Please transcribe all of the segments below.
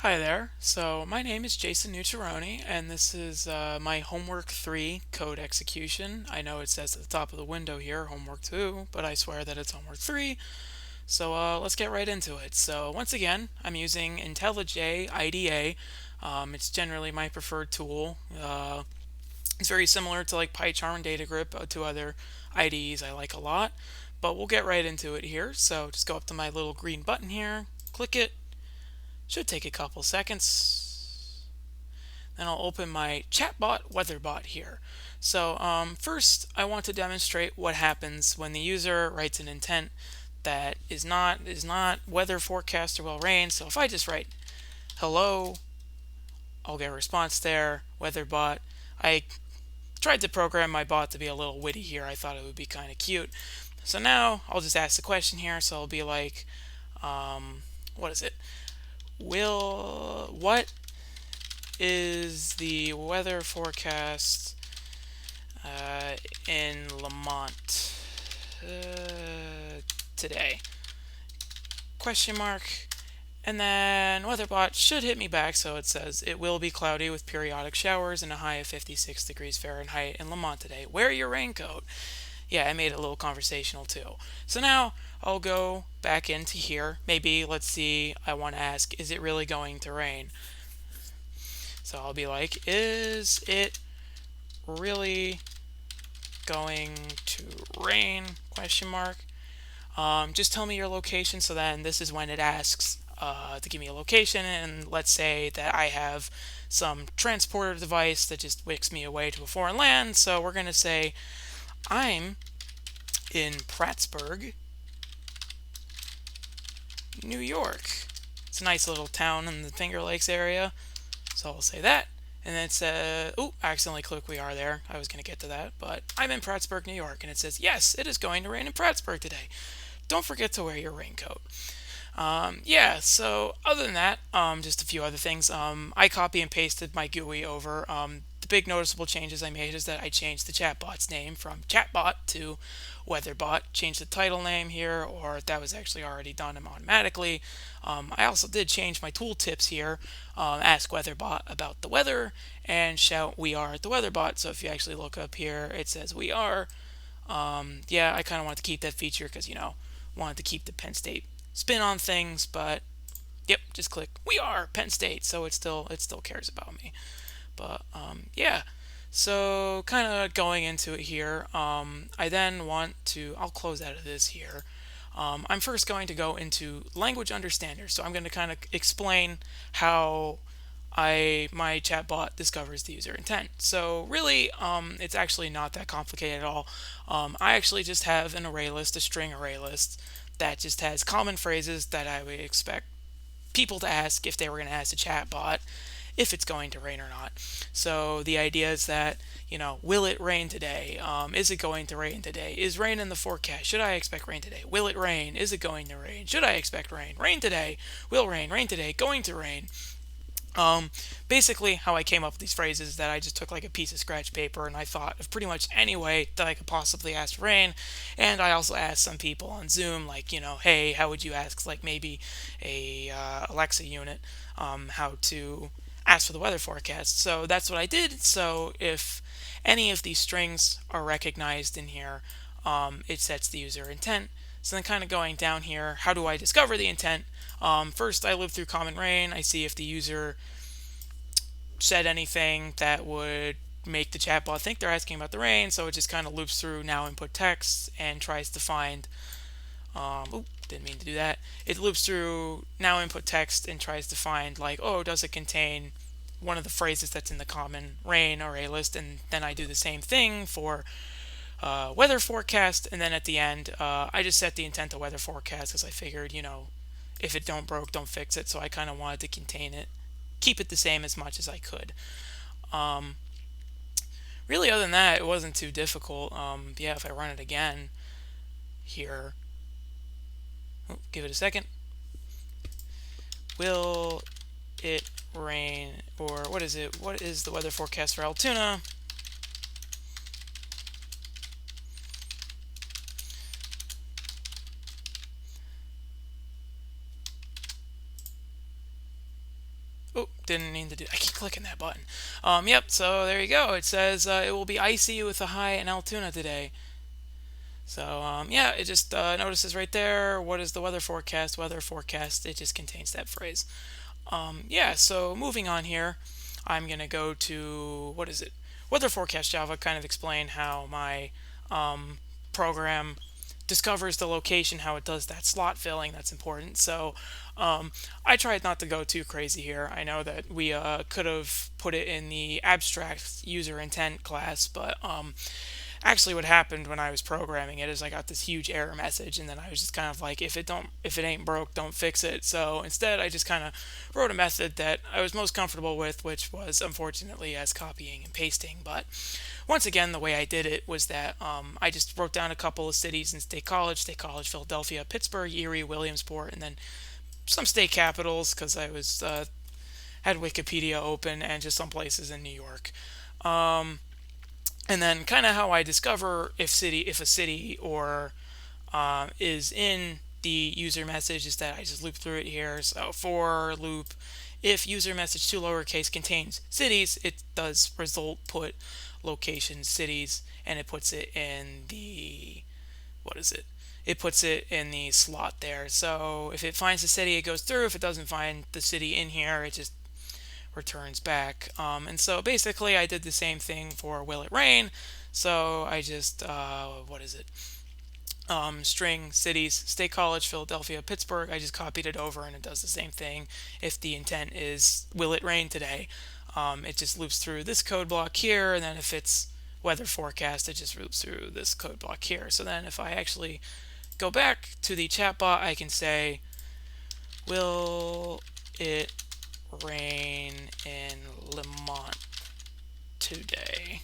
Hi there. So my name is Jason Nucciaroni, and this is my homework 3 code execution. I know it says at the top of the window here, homework 2, but I swear that it's homework 3. So let's get right into it. So once again, I'm using IntelliJ IDA. It's generally my preferred tool. It's very similar to like PyCharm and DataGrip, to other IDEs I like a lot. But we'll get right into it here. So just go up to my little green button here, click it. Should take a couple seconds. Then I'll open my chatbot WeatherBot here. So first, I want to demonstrate what happens when the user writes an intent that is not weather forecast or will rain. So if I just write hello, I'll get a response there. WeatherBot. I tried to program my bot to be a little witty here. I thought it would be kind of cute. So now I'll just ask the question here. So I'll be like, what is it? What is the weather forecast in Lamont today? Question mark. And then WeatherBot should hit me back, so it says it will be cloudy with periodic showers and a high of 56 degrees Fahrenheit in Lamont today. Wear your raincoat. Yeah, I made it a little conversational too. So now I'll go back into here. Maybe let's see, I want to ask, is it really going to rain? So I'll be like, is it really going to rain? Question mark. Just tell me your location. So then this is when it asks to give me a location, and let's say that I have some transporter device that just wicks me away to a foreign land. So we're going to say I'm in Prattsburg, New York. It's a nice little town in the Finger Lakes area. So I'll say that. And then it says, oh, I accidentally clicked we are there. I was going to get to that, but I'm in Prattsburg, New York. And it says, yes, it is going to rain in Prattsburg today. Don't forget to wear your raincoat. Yeah, so other than that, just a few other things. I copy and pasted my GUI over. The big noticeable changes I made is that I changed the chatbot's name from chatbot to WeatherBot, changed the title name here, or that was actually already done automatically. I also did change my tooltips here, ask WeatherBot about the weather, and shout we are the WeatherBot. So if you actually look up here, it says we are. Yeah, I kind of wanted to keep that feature because, wanted to keep the Penn State spin on things, but yep, just click we are Penn State, so it still cares about me. But yeah, so kind of going into it here, I then want to, I'll close out of this here. I'm first going to go into language understander, so I'm going to kind of explain how my chatbot discovers the user intent. So really, it's actually not that complicated at all. I actually just have an array list, a string array list, that just has common phrases that I would expect people to ask if they were going to ask a chatbot if it's going to rain or not. So the idea is that, will it rain today? Is it going to rain today? Is rain in the forecast? Should I expect rain today? Will it rain? Is it going to rain? Should I expect rain? Rain today? Will rain? Rain today? Going to rain? Basically, how I came up with these phrases is that I just took like a piece of scratch paper and I thought of pretty much any way that I could possibly ask for rain. And I also asked some people on Zoom, like, hey, how would you ask, like maybe a Alexa unit, how to ask for the weather forecast. So that's what I did. So if any of these strings are recognized in here, it sets the user intent. So then kind of going down here, how do I discover the intent? First, I live through common rain. I see if the user said anything that would make the chatbot think they're asking about the rain. So it just kind of loops through now input text and tries to find, didn't mean to do that. It loops through now input text and tries to find like, oh, does it contain one of the phrases that's in the common rain array list? And then I do the same thing for weather forecast. And then at the end, I just set the intent to weather forecast because I figured, if it don't broke, don't fix it. So I kind of wanted to contain it, keep it the same as much as I could. Really, other than that, it wasn't too difficult. Yeah, if I run it again here, give it a second. Will it rain? Or what is it? What is the weather forecast for Altoona? Oh, didn't mean to do. I keep clicking that button. Yep. So there you go. It says it will be icy with a high in Altoona today. So yeah, it just notices right there. What is the weather forecast? Weather forecast. It just contains that phrase. Yeah. So moving on here, I'm gonna go to what is it? Weather forecast Java. Kind of explain how my program discovers the location, how it does that slot filling. That's important. So I tried not to go too crazy here. I know that we could have put it in the abstract user intent class, but actually what happened when I was programming it is I got this huge error message, and then I was just kind of like, if it ain't broke, don't fix it. So instead I just kind of wrote a method that I was most comfortable with, which was unfortunately as copying and pasting. But once again, the way I did it was that I just wrote down a couple of cities in State College, Philadelphia, Pittsburgh, Erie, Williamsport, and then some state capitals because I was had Wikipedia open, and just some places in New York. And then kind of how I discover if a city or is in the user message is that I just loop through it here. So for loop, if user message 2 lowercase contains cities, it does result put location cities, and it puts it in the what is it? It puts it in the slot there. So if it finds the city, it goes through. If it doesn't find the city in here, it just returns back. And so basically, I did the same thing for will it rain. So I just what is it? String cities, State College, Philadelphia, Pittsburgh. I just copied it over, and it does the same thing. If the intent is will it rain today, it just loops through this code block here, and then if it's weather forecast, it just loops through this code block here. So then if I actually go back to the chatbot, I can say, will it rain in Lemont today?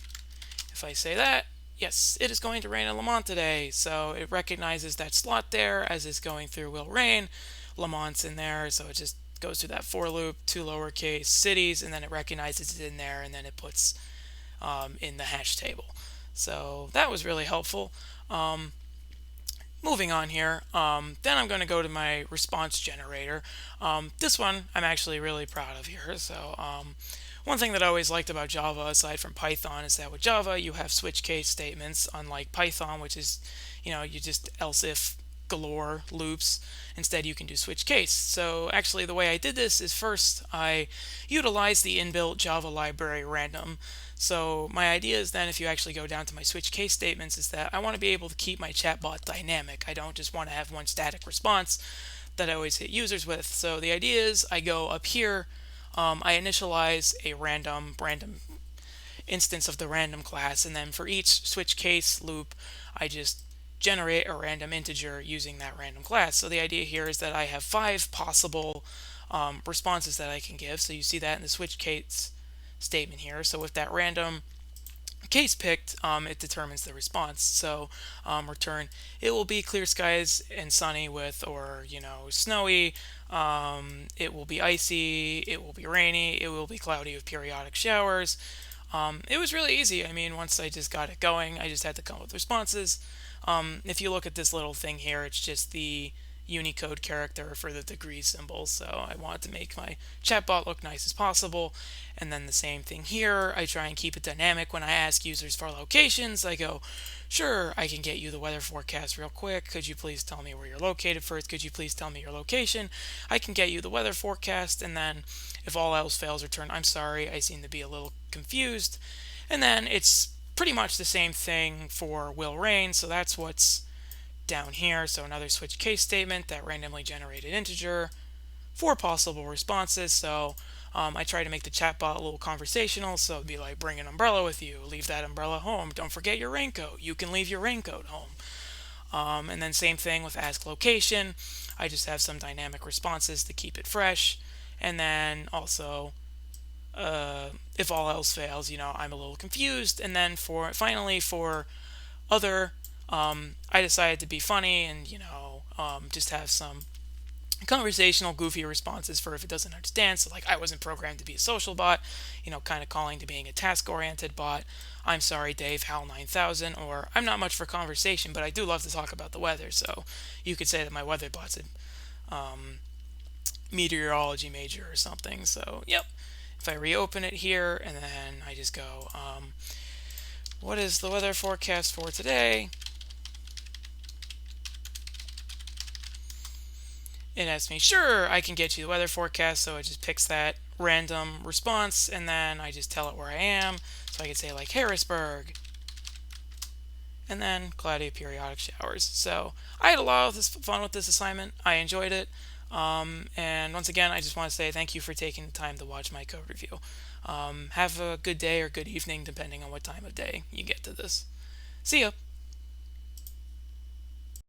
If I say that, yes, it is going to rain in Lemont today. So it recognizes that slot there as it's going through will rain. Lemont's in there, so it just goes through that for loop, 2 lowercase cities, and then it recognizes it in there, and then it puts in the hash table. So that was really helpful. Moving on here, then I'm going to go to my response generator. This one I'm actually really proud of here. So one thing that I always liked about Java, aside from Python, is that with Java you have switch case statements, unlike Python, which is, you just else if galore loops. Instead, you can do switch case. So actually, the way I did this is first I utilized the inbuilt Java library random. So my idea is then, if you actually go down to my switch case statements, is that I want to be able to keep my chatbot dynamic. I don't just want to have one static response that I always hit users with. So the idea is I go up here, I initialize a random instance of the random class, and then for each switch case loop, I just generate a random integer using that random class. So the idea here is that I have 5 possible responses that I can give. So you see that in the switch case statement here. So with that random case picked, it determines the response. So return, it will be clear skies and sunny with, or snowy. It will be icy. It will be rainy. It will be cloudy with periodic showers. It was really easy. I mean, once I just got it going, I just had to come up with responses. If you look at this little thing here, it's just the Unicode character for the degree symbol. So I wanted to make my chatbot look nice as possible. And then the same thing here. I try and keep it dynamic. When I ask users for locations, I go, sure, I can get you the weather forecast real quick. Could you please tell me where you're located first? Could you please tell me your location? I can get you the weather forecast. And then if all else fails, return, I'm sorry, I seem to be a little confused. And then it's pretty much the same thing for will rain. So that's what's down here. So another switch case statement, that randomly generated integer, 4 possible responses. So I try to make the chatbot a little conversational. So it'd be like, bring an umbrella with you, leave that umbrella home, don't forget your raincoat, you can leave your raincoat home. And then same thing with ask location. I just have some dynamic responses to keep it fresh. And then also if all else fails, I'm a little confused. And then finally for other, I decided to be funny and just have some conversational goofy responses for if it doesn't understand. So like, I wasn't programmed to be a social bot, kind of calling to being a task oriented bot. I'm sorry Dave, HAL 9000. Or I'm not much for conversation, but I do love to talk about the weather. So you could say that my WeatherBot's meteorology major or something. So, yep. If I reopen it here and then I just go, what is the weather forecast for today? It asks me, sure, I can get you the weather forecast. So it just picks that random response and then I just tell it where I am. So I could say like Harrisburg, and then cloudy periodic showers. So I had a lot of fun with this assignment. I enjoyed it. And once again, I just want to say thank you for taking the time to watch my code review. Have a good day or good evening, depending on what time of day you get to this. See ya.